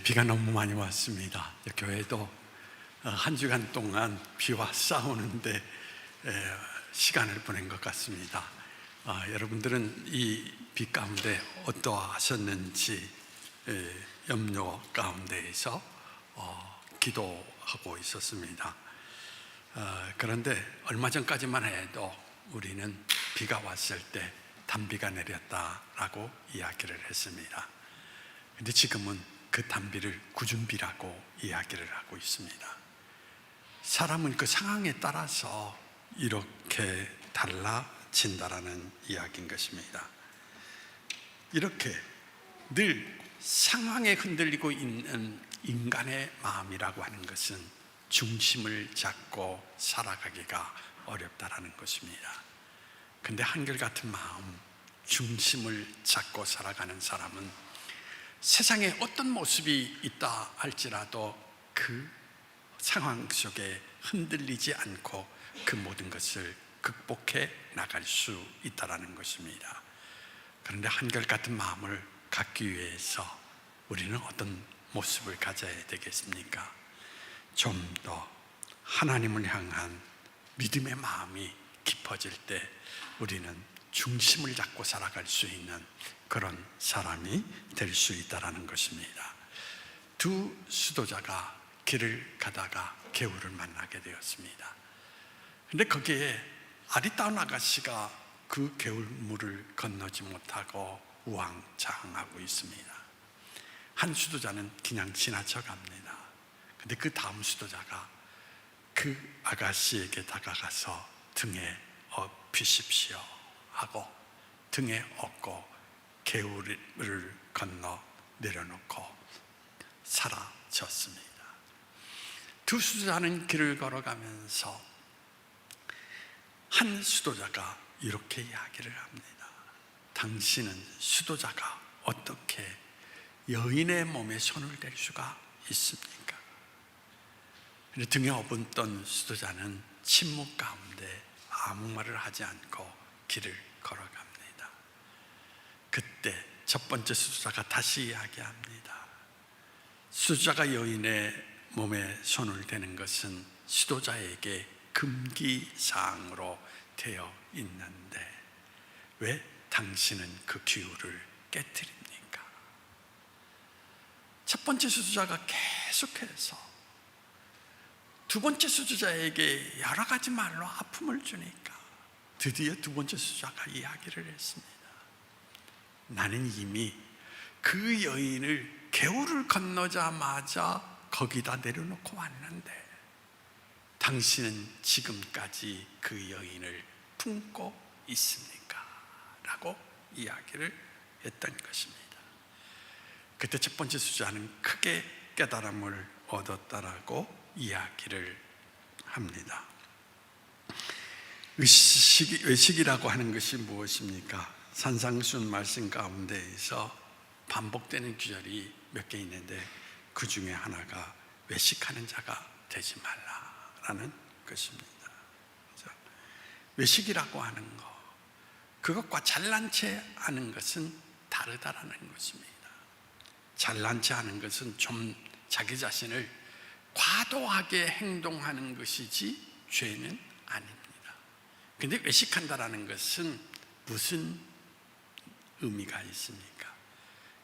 비가 너무 많이 왔습니다. 교회도 한 주간 동안 비와 싸우는데 시간을 보낸 것 같습니다. 여러분들은 이 비 가운데 어떠하셨는지 염려 가운데에서 기도하고 있었습니다. 그런데 얼마 전까지만 해도 우리는 비가 왔을 때 단비가 내렸다라고 이야기를 했습니다. 그런데 지금은 그 단비를 구준비라고 이야기를 하고 있습니다. 사람은 그 상황에 따라서 이렇게 달라진다라는 이야기인 것입니다. 이렇게 늘 상황에 흔들리고 있는 인간의 마음이라고 하는 것은 중심을 잡고 살아가기가 어렵다라는 것입니다. 그런데 한결같은 마음, 중심을 잡고 살아가는 사람은 세상에 어떤 모습이 있다 할지라도 그 상황 속에 흔들리지 않고 그 모든 것을 극복해 나갈 수 있다는 것입니다. 그런데 한결같은 마음을 갖기 위해서 우리는 어떤 모습을 가져야 되겠습니까? 좀 더 하나님을 향한 믿음의 마음이 깊어질 때 우리는 중심을 잡고 살아갈 수 있는 그런 사람이 될 수 있다는 것입니다. 두 수도자가 길을 가다가 개울을 만나게 되었습니다. 그런데 거기에 아리따운 아가씨가 그 개울물을 건너지 못하고 우왕좌왕하고 있습니다. 한 수도자는 그냥 지나쳐 갑니다. 그런데 그 다음 수도자가 그 아가씨에게 다가가서 등에 업히십시오 하고 등에 업고 개울을 건너 내려놓고 사라졌습니다. 두 수도자는 길을 걸어가면서 한 수도자가 이렇게 이야기를 합니다. 당신은 수도자가 어떻게 여인의 몸에 손을 댈 수가 있습니까? 등에 업은 수도자는 침묵 가운데 아무 말을 하지 않고 길을 걸어갑니다. 그때 첫 번째 수도자가 다시 이야기합니다. 수도자가 여인의 몸에 손을 대는 것은 수도자에게 금기사항으로 되어 있는데 왜 당신은 그 기후를 깨뜨립니까? 첫 번째 수도자가 계속해서 두 번째 수도자에게 여러 가지 말로 아픔을 주니까 드디어 두 번째 수도자가 이야기를 했습니다. 나는 이미 그 여인을 개울을 건너자마자 거기다 내려놓고 왔는데 당신은 지금까지 그 여인을 품고 있습니까? 라고 이야기를 했던 것입니다. 그때 첫 번째 수도자는 크게 깨달음을 얻었다라고 이야기를 합니다. 의식이라고 하는 것이 무엇입니까? 산상순 말씀 가운데에서 반복되는 구절이 몇 개 있는데 그 중에 하나가 외식하는 자가 되지 말라라는 것입니다. 외식이라고 하는 것, 그것과 잘난 체 하는 것은 다르다라는 것입니다. 잘난 체 하는 것은 좀 자기 자신을 과도하게 행동하는 것이지 죄는 아닙니다. 그런데 외식한다라는 것은 무슨 의미가 있습니까?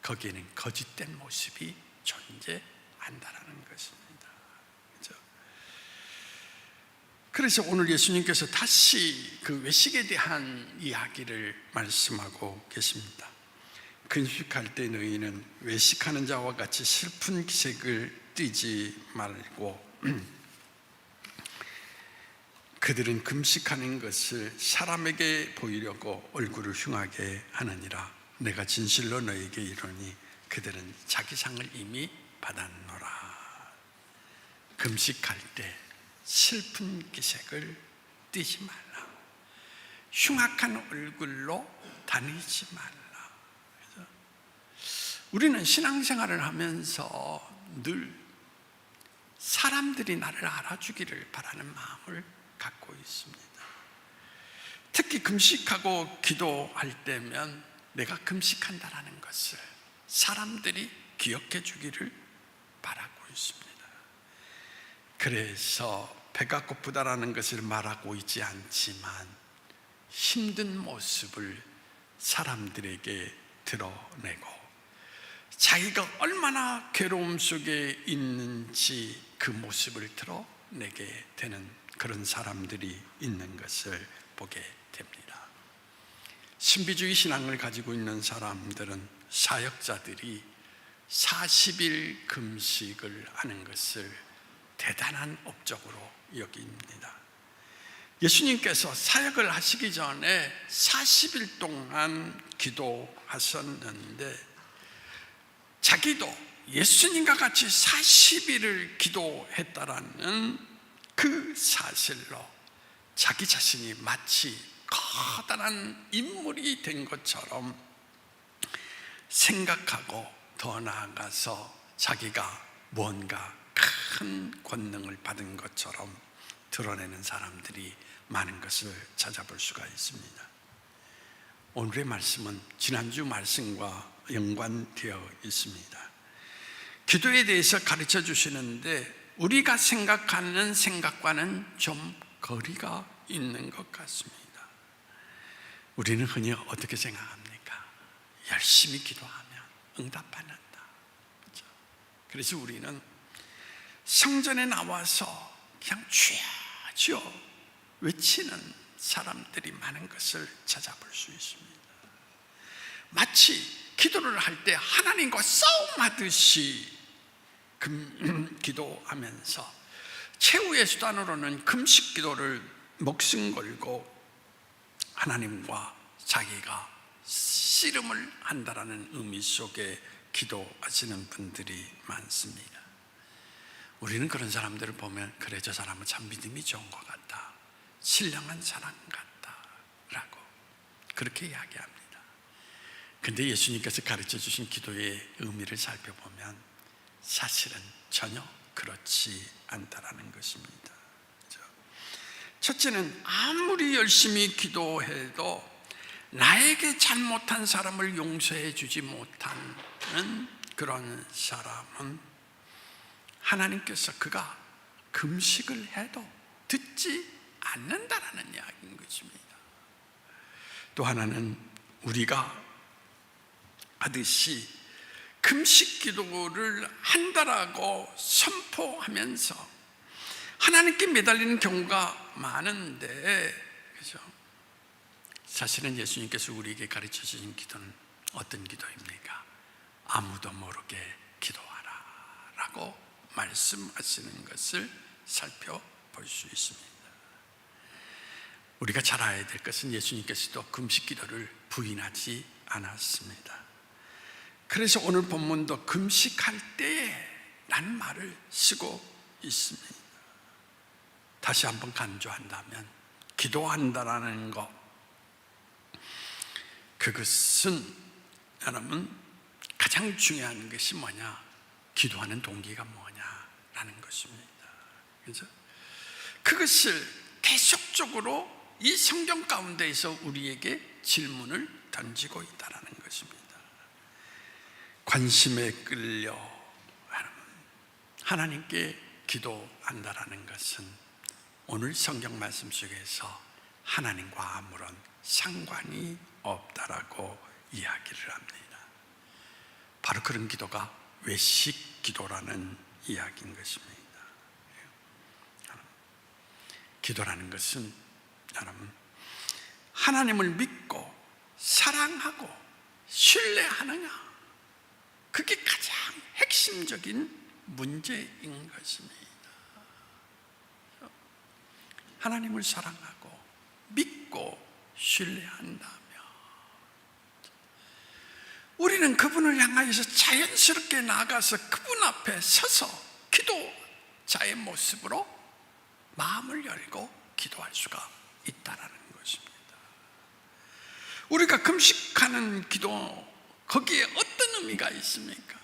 거기에는 거짓된 모습이 존재한다라는 것입니다. 그렇죠? 그래서 오늘 예수님께서 다시 그 외식에 대한 이야기를 말씀하고 계십니다. 금식할 때 너희는 외식하는 자와 같이 슬픈 기색을 띠지 말고 그들은 금식하는 것을 사람에게 보이려고 얼굴을 흉하게 하느니라. 내가 진실로 너희에게 이르노니 그들은 자기 상을 이미 받았노라. 금식할 때 슬픈 기색을 띠지 말라. 흉악한 얼굴로 다니지 말라. 그래서 우리는 신앙생활을 하면서 늘 사람들이 나를 알아주기를 바라는 마음을 갖고 있습니다. 특히 금식하고 기도할 때면 내가 금식한다라는 것을 사람들이 기억해 주기를 바라고 있습니다. 그래서 배가 고프다라는 것을 말하고 있지 않지만 힘든 모습을 사람들에게 드러내고 자기가 얼마나 괴로움 속에 있는지 그 모습을 드러내게 되는 그런 사람들이 있는 것을 보게 됩니다. 신비주의 신앙을 가지고 있는 사람들은 사역자들이 40일 금식을 하는 것을 대단한 업적으로 여깁니다. 예수님께서 사역을 하시기 전에 40일 동안 기도하셨는데 자기도 예수님과 같이 40일을 기도했다라는 그 사실로 자기 자신이 마치 커다란 인물이 된 것처럼 생각하고 더 나아가서 자기가 뭔가 큰 권능을 받은 것처럼 드러내는 사람들이 많은 것을 찾아볼 수가 있습니다. 오늘의 말씀은 지난주 말씀과 연관되어 있습니다. 기도에 대해서 가르쳐 주시는데 우리가 생각하는 생각과는 좀 거리가 있는 것 같습니다. 우리는 흔히 어떻게 생각합니까? 열심히 기도하면 응답받는다. 그렇죠? 그래서 우리는 성전에 나와서 그냥 주여 주여 외치는 사람들이 많은 것을 찾아볼 수 있습니다. 마치 기도를 할 때 하나님과 싸움하듯이 기도하면서 최후의 수단으로는 금식 기도를 목숨 걸고 하나님과 자기가 씨름을 한다라는 의미 속에 기도하시는 분들이 많습니다. 우리는 그런 사람들을 보면 그래 저 사람은 참 믿음이 좋은 것 같다, 신령한 사람 같다 라고 그렇게 이야기합니다. 근데 예수님께서 가르쳐 주신 기도의 의미를 살펴보면 사실은 전혀 그렇지 않다라는 것입니다. 첫째는 아무리 열심히 기도해도 나에게 잘못한 사람을 용서해 주지 못하는 그런 사람은 하나님께서 그가 금식을 해도 듣지 않는다라는 이야기인 것입니다. 또 하나는 우리가 하듯이 금식 기도를 한다라고 선포하면서 하나님께 매달리는 경우가 많은데, 그죠? 사실은 예수님께서 우리에게 가르쳐 주신 기도는 어떤 기도입니까? 아무도 모르게 기도하라 라고 말씀하시는 것을 살펴볼 수 있습니다. 우리가 잘 알아야 될 것은 예수님께서도 금식 기도를 부인하지 않았습니다. 그래서 오늘 본문도 금식할 때에 라는 말을 쓰고 있습니다. 다시 한번 강조한다면 기도한다라는 것, 그것은 여러분 가장 중요한 것이 뭐냐? 기도하는 동기가 뭐냐라는 것입니다. 그죠? 그것을 계속적으로 이 성경 가운데에서 우리에게 질문을 던지고 있다는 것입니다. 관심에 끌려 하나님께 기도한다라는 것은 오늘 성경 말씀 속에서 하나님과 아무런 상관이 없다라고 이야기를 합니다. 바로 그런 기도가 외식 기도라는 이야기인 것입니다. 기도라는 것은 여러분 하나님을 믿고 사랑하고 신뢰하느냐, 그게 가장 핵심적인 문제인 것입니다. 하나님을 사랑하고 믿고 신뢰한다면 우리는 그분을 향하여서 자연스럽게 나가서 그분 앞에 서서 기도자의 모습으로 마음을 열고 기도할 수가 있다는 것입니다. 우리가 금식하는 기도, 거기에 어떤 의미가 있습니까?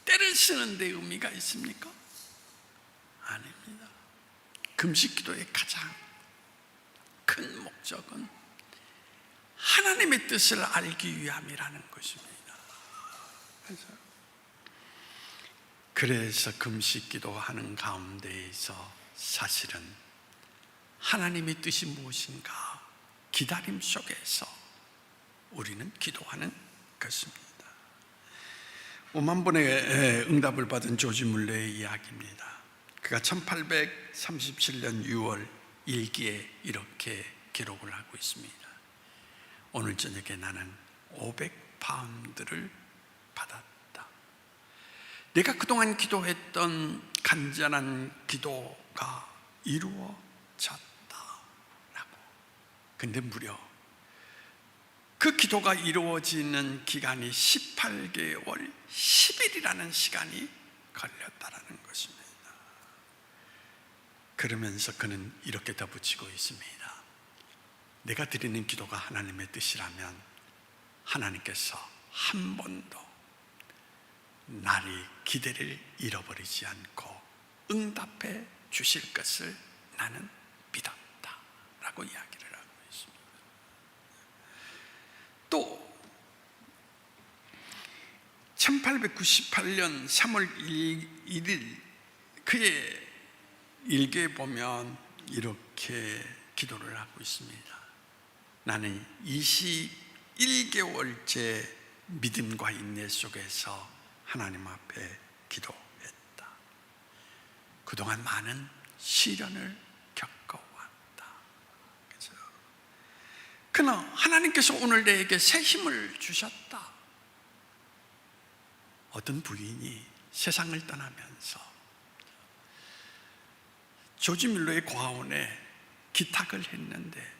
때를 쓰는 데 의미가 있습니까? 아닙니다. 금식 기도의 가장 큰 목적은 하나님의 뜻을 알기 위함이라는 것입니다. 그래서 그래서 금식 기도하는 가운데에서 사실은 하나님의 뜻이 무엇인가 기다림 속에서 우리는 기도하는 것입니다. 5만 번의 응답을 받은 조지 물러의 이야기입니다. 그가 1837년 6월 일기에 이렇게 기록을 하고 있습니다. 오늘 저녁에 나는 500파운드를 받았다. 내가 그동안 기도했던 간절한 기도가 이루어졌다 라고. 근데 무려 그 기도가 이루어지는 기간이 18개월 10일이라는 시간이 걸렸다라는 것입니다. 그러면서 그는 이렇게 덧붙이고 있습니다. 내가 드리는 기도가 하나님의 뜻이라면 하나님께서 한 번도 나의 기대를 잃어버리지 않고 응답해 주실 것을 나는 믿었다 라고 이야기를 하고 있습니다. 또 1898년 3월 1일 그의 일기에 보면 이렇게 기도를 하고 있습니다. 나는 21개월째 믿음과 인내 속에서 하나님 앞에 기도했다. 그동안 많은 시련을 겪어왔다. 그렇죠? 그러나 하나님께서 오늘 내게 새 힘을 주셨다. 어떤 부인이 세상을 떠나면서 조지 밀러의 고아원에 기탁을 했는데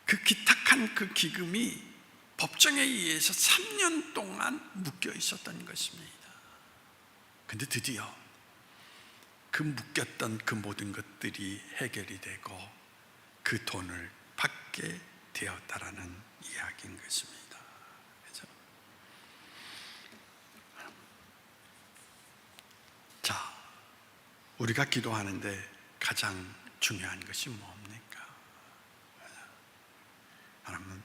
그 기탁한 그 기금이 법정에 의해서 3년 동안 묶여 있었던 것입니다. 근데 드디어 그 묶였던 그 모든 것들이 해결이 되고 그 돈을 받게 되었다라는 이야기인 것입니다. 그렇죠? 자, 우리가 기도하는데 가장 중요한 것이 뭡니까? 여러분,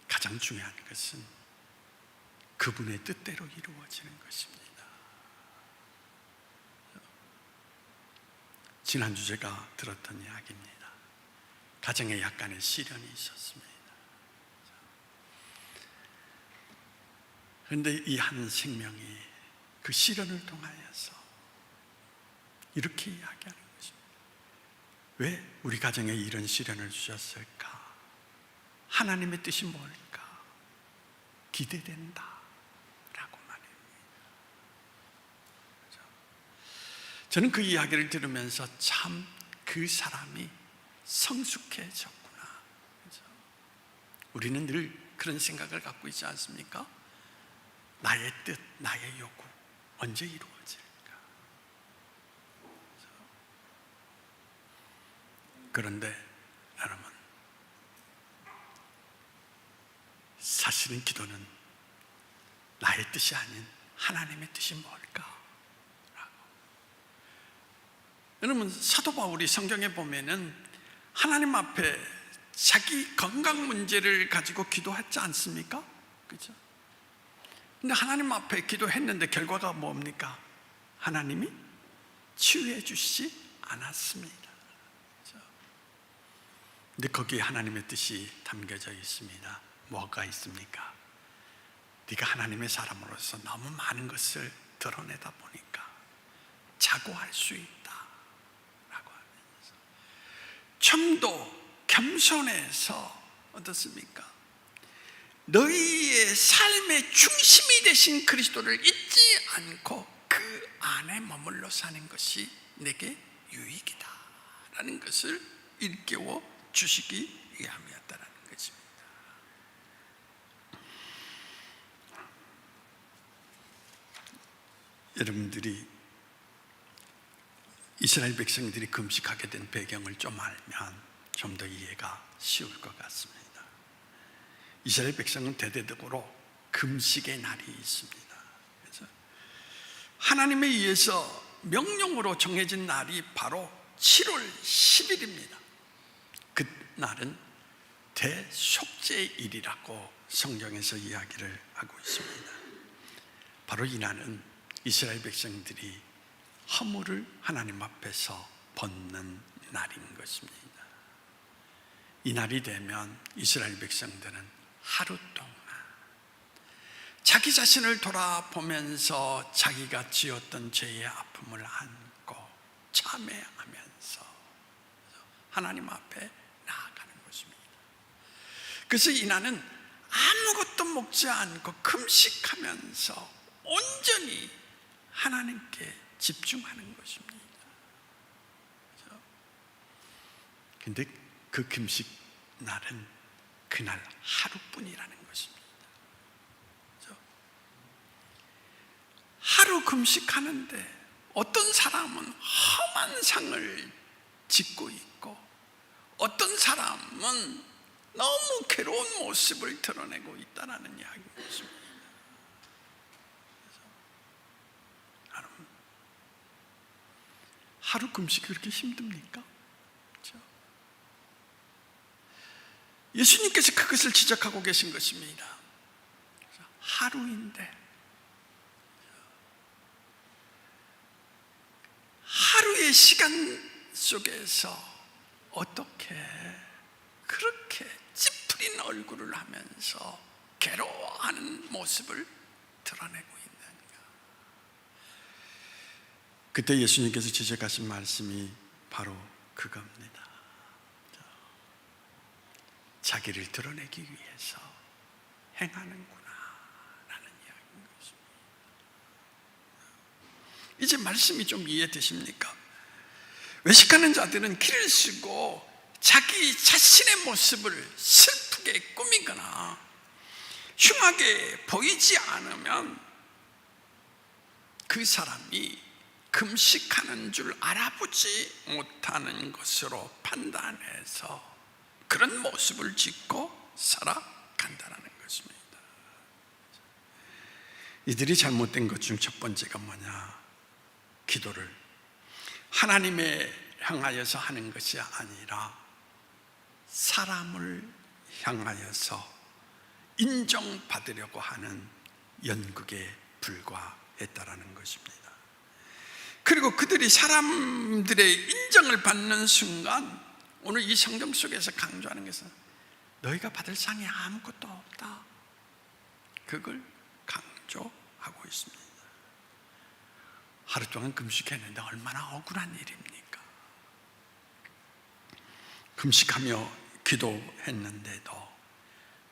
가장 중요한 것은 그분의 뜻대로 이루어지는 것입니다. 지난주 제가 들었던 이야기입니다. 가정에 약간의 시련이 있었습니다. 그런데 이 한 생명이 그 시련을 통하여서 이렇게 이야기하는 것입니다. 왜 우리 가정에 이런 시련을 주셨을까? 하나님의 뜻이 뭘까? 기대된다 라고 말합니다. 저는 그 이야기를 들으면서 참 그 사람이 성숙해졌구나. 우리는 늘 그런 생각을 갖고 있지 않습니까? 나의 뜻, 나의 요구 언제 이루어질까? 그런데 여러분, 사실은 기도는 나의 뜻이 아닌 하나님의 뜻이 뭘까? 여러분, 사도 바울이 성경에 보면은 하나님 앞에 자기 건강 문제를 가지고 기도했지 않습니까? 그렇죠? 근데 하나님 앞에 기도했는데 결과가 뭡니까? 하나님이 치유해 주시지 않았습니다. 그렇죠? 근데 거기에 하나님의 뜻이 담겨져 있습니다. 뭐가 있습니까? 네가 하나님의 사람으로서 너무 많은 것을 드러내다 보니까 자고할 수 있다 라고 하면서 좀 더 겸손해서 어떻습니까? 너희의 삶의 중심이 되신 그리스도를 잊지 않고 그 안에 머물러 사는 것이 내게 유익이다 라는 것을 일깨워 주시기 위함이었다라는 것입니다. 여러분들이 이스라엘 백성들이 금식하게 된 배경을 좀 알면 좀 더 이해가 쉬울 것 같습니다. 이스라엘 백성은 대대적으로 금식의 날이 있습니다. 그래서 하나님에 의해서 명령으로 정해진 날이 바로 7월 10일입니다. 그 날은 대속죄일이라고 성경에서 이야기를 하고 있습니다. 바로 이날은 이스라엘 백성들이 허물을 하나님 앞에서 벗는 날인 것입니다. 이 날이 되면 이스라엘 백성들은 하루 동안 자기 자신을 돌아보면서 자기가 지었던 죄의 아픔을 안고 참회하면서 하나님 앞에 나아가는 것입니다. 그래서 이 날은 아무것도 먹지 않고 금식하면서 온전히 하나님께 집중하는 것입니다. 그런데 그 금식 날은 그날 하루뿐이라는 것입니다. 하루 금식하는데 어떤 사람은 험한 상을 짓고 있고 어떤 사람은 너무 괴로운 모습을 드러내고 있다는 이야기인 것입니다. 여러분, 하루 금식이 그렇게 힘듭니까? 그렇죠? 예수님께서 그것을 지적하고 계신 것입니다. 하루인데 하루의 시간 속에서 어떻게 그렇게 찌푸린 얼굴을 하면서 괴로워하는 모습을 드러내고 있는가? 그때 예수님께서 지적하신 말씀이 바로 그겁니다. 자기를 드러내기 위해서 행하는구나 라는 이야기인 것입니다. 이제 말씀이 좀 이해되십니까? 외식하는 자들은 길을 쓰고 자기 자신의 모습을 슬프게 꾸미거나 흉하게 보이지 않으면 그 사람이 금식하는 줄 알아보지 못하는 것으로 판단해서 그런 모습을 짓고 살아간다는 것입니다. 이들이 잘못된 것 중 첫 번째가 뭐냐? 기도를 하나님에 향하여서 하는 것이 아니라 사람을 향하여서 인정받으려고 하는 연극에 불과했다라는 것입니다. 그리고 그들이 사람들의 인정을 받는 순간 오늘 이 성경 속에서 강조하는 것은 너희가 받을 상이 아무것도 없다, 그걸 강조하고 있습니다. 하루 동안 금식했는데 얼마나 억울한 일입니까? 금식하며 기도했는데도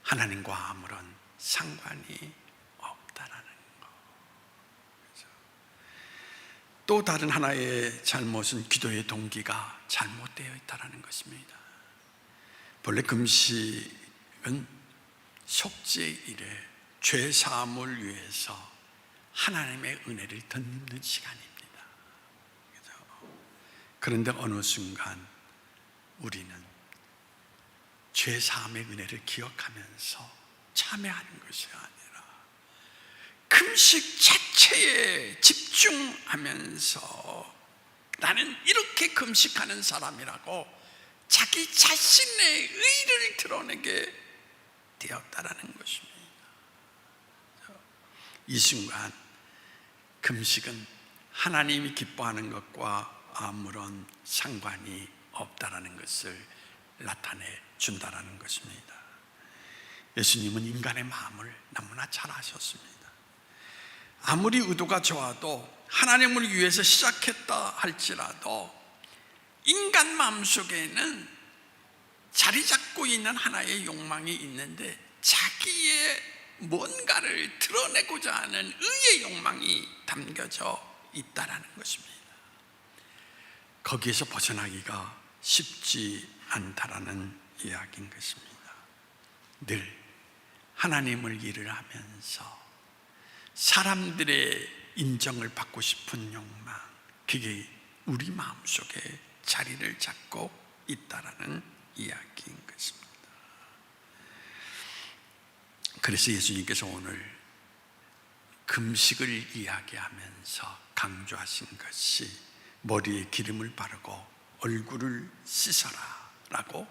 하나님과 아무런 상관이 없다라는 것. 또 다른 하나의 잘못은 기도의 동기가 잘못되어 있다는 것입니다. 본래 금식은 속죄일에 죄 사함을 위해서 하나님의 은혜를 덧입는 시간입니다. 그런데 어느 순간 우리는 죄 사함의 은혜를 기억하면서 참여하는 것이 아니라 금식 자체에 집중하면서 나는 이렇게 금식하는 사람이라고 자기 자신의 의를 드러내게 되었다라는 것입니다. 이 순간 금식은 하나님이 기뻐하는 것과 아무런 상관이 없다라는 것을 나타내 준다라는 것입니다. 예수님은 인간의 마음을 너무나 잘 아셨습니다. 아무리 의도가 좋아도 하나님을 위해서 시작했다 할지라도 인간 마음속에는 자리 잡고 있는 하나의 욕망이 있는데 자기의 뭔가를 드러내고자 하는 의의 욕망이 담겨져 있다라는 것입니다. 거기에서 벗어나기가 쉽지 않다라는 이야기인 것입니다. 늘 하나님을 일을 하면서 사람들의 인정을 받고 싶은 욕망, 그게 우리 마음속에 자리를 잡고 있다라는 이야기인 것입니다. 그래서 예수님께서 오늘 금식을 이야기하면서 강조하신 것이 머리에 기름을 바르고 얼굴을 씻어라 라고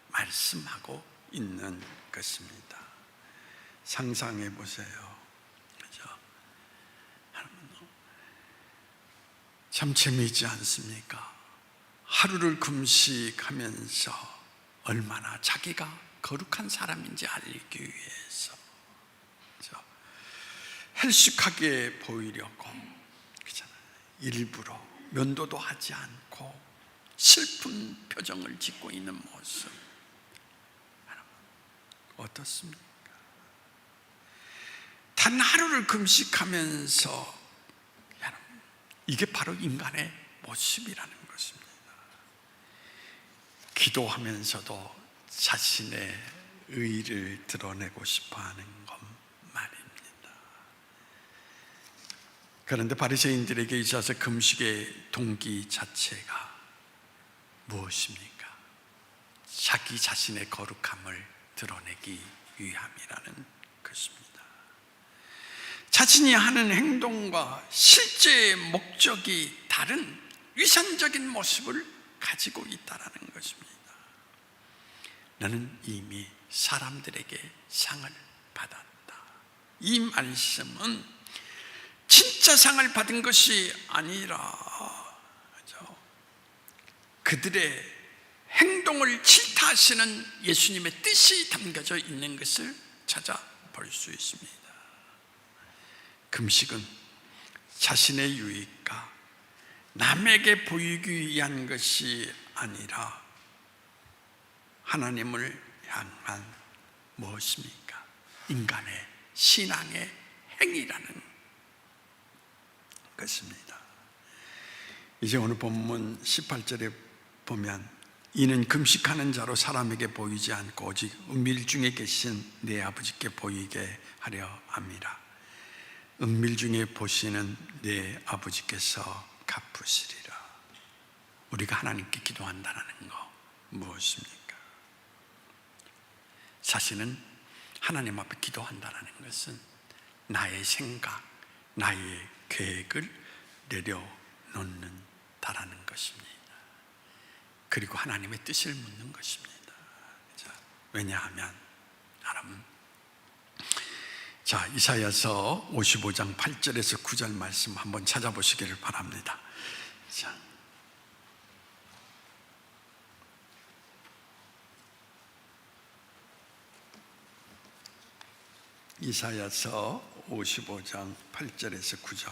말씀하고 있는 것입니다. 상상해 보세요. 그죠? 참 재미있지 않습니까? 하루를 금식하면서 얼마나 자기가 거룩한 사람인지 알기 위해서 헬쑥하게 보이려고 일부러 면도도 하지 않고 슬픈 표정을 짓고 있는 모습, 어떻습니까? 단 하루를 금식하면서 이게 바로 인간의 모습이라는 것입니다. 기도하면서도 자신의 의를 드러내고 싶어하는 것 말입니다. 그런데 바리새인들에게 있어서 금식의 동기 자체가 무엇입니까? 자기 자신의 거룩함을 드러내기 위함이라는 것입니다. 자신이 하는 행동과 실제의 목적이 다른 위선적인 모습을 가지고 있다는 것입니다. 나는 이미 사람들에게 상을 받았다. 이 말씀은 진짜 상을 받은 것이 아니라 그들의 행동을 질타하시는 예수님의 뜻이 담겨져 있는 것을 찾아볼 수 있습니다. 금식은 자신의 유익과 남에게 보이기 위한 것이 아니라 하나님을 향한 무엇입니까? 인간의 신앙의 행위라는 것입니다. 이제 오늘 본문 18절에 보면 이는 금식하는 자로 사람에게 보이지 않고 오직 은밀 중에 계신 내 아버지께 보이게 하려 함이라. 은밀 중에 보시는 내 아버지께서 갚으시리라. 우리가 하나님께 기도한다는 거 무엇입니까? 사실은 하나님 앞에 기도한다는 것은 나의 생각, 나의 계획을 내려놓는다라는 것입니다. 그리고 하나님의 뜻을 묻는 것입니다. 왜냐하면 여러분, 이사야서 55장 8절에서 9절 말씀 한번 찾아보시기를 바랍니다. 이사야서 55장 8절에서 9절.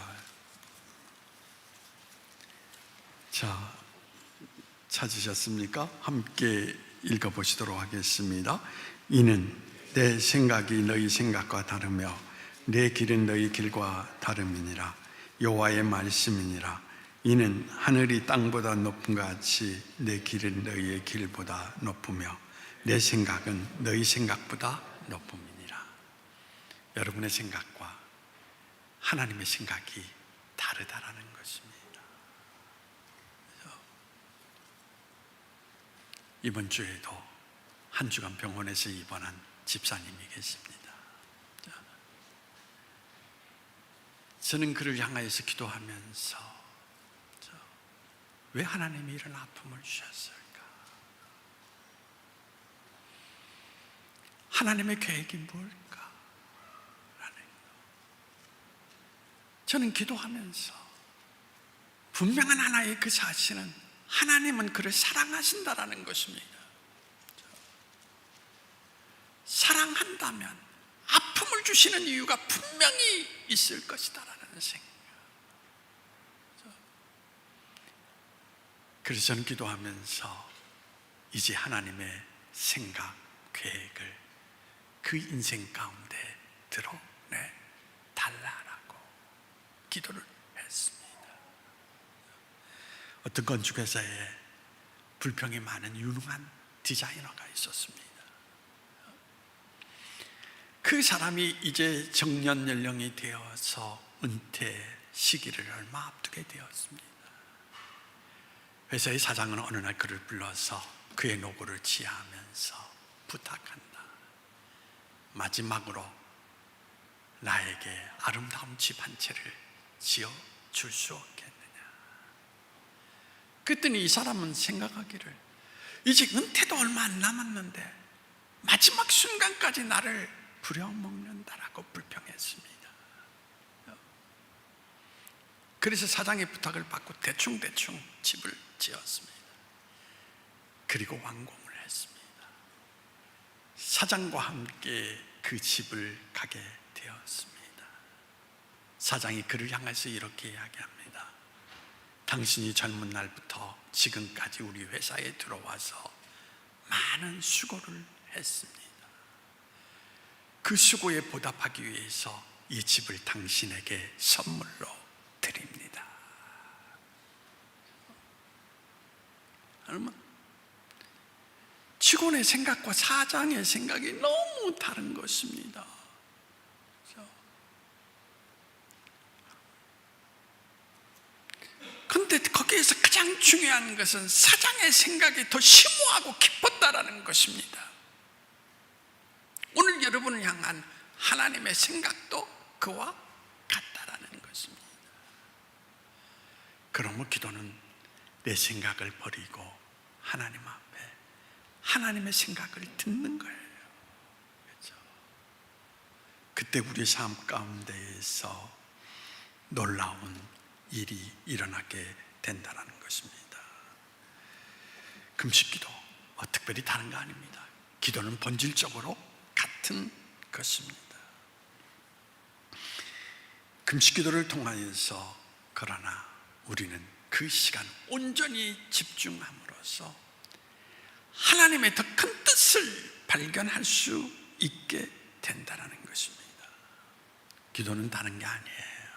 찾으셨습니까? 함께 읽어보시도록 하겠습니다. 이는 내 생각이 너희 생각과 다르며 내 길은 너희 길과 다름이니라. 여호와의 말씀이니라. 이는 하늘이 땅보다 높은 것 같이 내 길은 너희의 길보다 높으며 내 생각은 너희 생각보다 높음이니라. 여러분의 생각과 하나님의 생각이 다르다라는 것입니다. 이번 주에도 한 주간 병원에서 입원한 집사님이 계십니다. 저는 그를 향하여서 기도하면서 왜 하나님이 이런 아픔을 주셨을까? 하나님의 계획이 뭘까? 저는 기도하면서 분명한 하나의 그 사실은 하나님은 그를 사랑하신다라는 것입니다. 사랑한다면 아픔을 주시는 이유가 분명히 있을 것이다라는 생각. 그래서 저는 기도하면서 이제 하나님의 생각, 계획을 그 인생 가운데 드러내 달라라고 기도를 했습니다. 어떤 건축회사에 불평이 많은 유능한 디자이너가 있었습니다. 그 사람이 이제 정년 연령이 되어서 은퇴 시기를 얼마 앞두게 되었습니다. 회사의 사장은 어느 날 그를 불러서 그의 노고를 지하하면서 부탁한다. 마지막으로 나에게 아름다운 집 한 채를 지어줄 수 없겠느냐. 그랬더니 이 사람은 생각하기를 이제 은퇴도 얼마 안 남았는데 마지막 순간까지 나를 부려먹는다라고 불평했습니다. 그래서 사장의 부탁을 받고 대충 집을 지었습니다. 그리고 완공을 했습니다. 사장과 함께 그 집을 가게 되었습니다. 사장이 그를 향해서 이렇게 이야기합니다. 당신이 젊은 날부터 지금까지 우리 회사에 들어와서 많은 수고를 했습니다. 그 수고에 보답하기 위해서 이 집을 당신에게 선물로 드립니다. 여러분, 직원의 생각과 사장의 생각이 너무 다른 것입니다. 그런데 거기에서 가장 중요한 것은 사장의 생각이 더 심오하고 깊었다라는 것입니다. 오늘 여러분을 향한 하나님의 생각도 그와 같다라는 것입니다. 그러므로 기도는 내 생각을 버리고 하나님 앞에 하나님의 생각을 듣는 거예요. 그렇죠? 그때 우리 삶 가운데에서 놀라운 일이 일어나게 된다는 것입니다. 금식기도 특별히 다른 거 아닙니다. 기도는 본질적으로 같은 것입니다. 금식기도를 통하여서 그러나 우리는 그 시간 온전히 집중함으로써 하나님의 더 큰 뜻을 발견할 수 있게 된다는 것입니다. 기도는 다른 게 아니에요.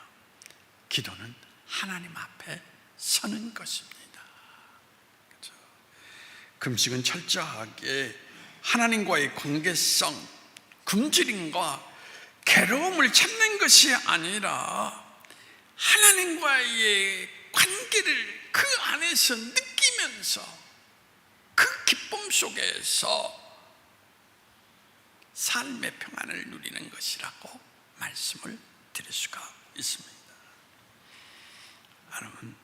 기도는 하나님 앞에 서는 것입니다. 그렇죠? 금식은 철저하게 하나님과의 관계성, 굶주림과 괴로움을 참는 것이 아니라 하나님과의 관계를 그 안에서 느끼면서 그 기쁨 속에서 삶의 평안을 누리는 것이라고 말씀을 드릴 수가 있습니다. 여러분,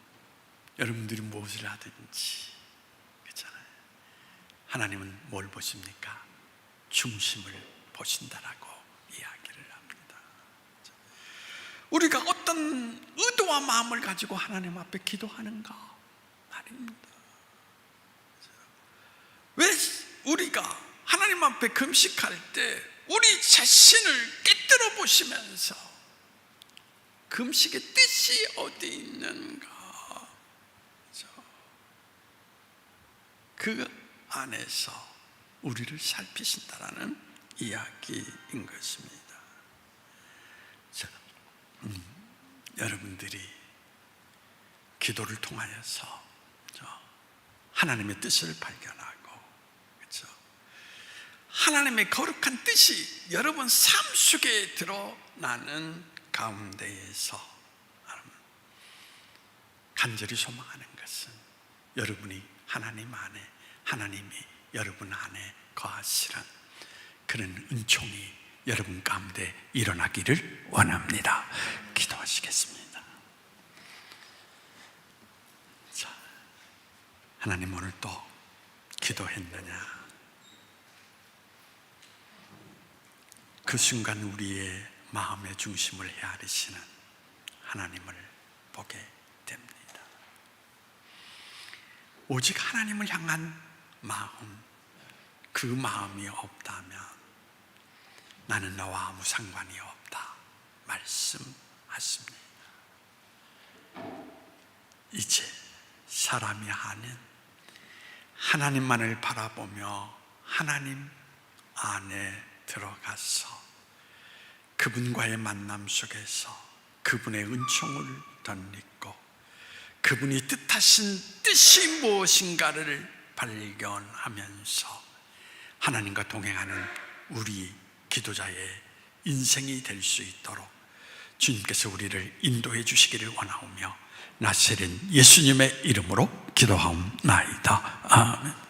여러분들이 무엇을 하든지 그렇잖아요. 하나님은 뭘 보십니까? 중심을 보신다라고 이야기를 합니다. 우리가 어떤 의도와 마음을 가지고 하나님 앞에 기도하는가 말입니다. 왜 우리가 하나님 앞에 금식할 때 우리 자신을 깨뜨려 보시면서 금식의 뜻이 어디 있는가? 그 안에서 우리를 살피신다라는 이야기인 것입니다. 여러분들이 기도를 통하여서 하나님의 뜻을 발견하고, 그렇죠? 하나님의 거룩한 뜻이 여러분 삶 속에 드러나는 가운데에서 간절히 소망하는 것은 여러분이 하나님 안에, 하나님이 여러분 안에 거하시는 그런 은총이 여러분 가운데 일어나기를 원합니다. 기도하시겠습니다. 자, 하나님 오늘 또 기도했느냐? 그 순간 우리의 마음의 중심을 헤아리시는 하나님을 보게 됩니다. 오직 하나님을 향한 마음, 그 마음이 없다면 나는 나와 아무 상관이 없다 말씀하십니다. 이제 사람이 하는 하나님만을 바라보며 하나님 안에 들어가서 그분과의 만남 속에서 그분의 은총을 덧입고 그분이 뜻하신 뜻이 무엇인가를 발견하면서 하나님과 동행하는 우리 기도자의 인생이 될 수 있도록 주님께서 우리를 인도해 주시기를 원하오며 나사렛 예수님의 이름으로 기도하옵나이다. 아멘.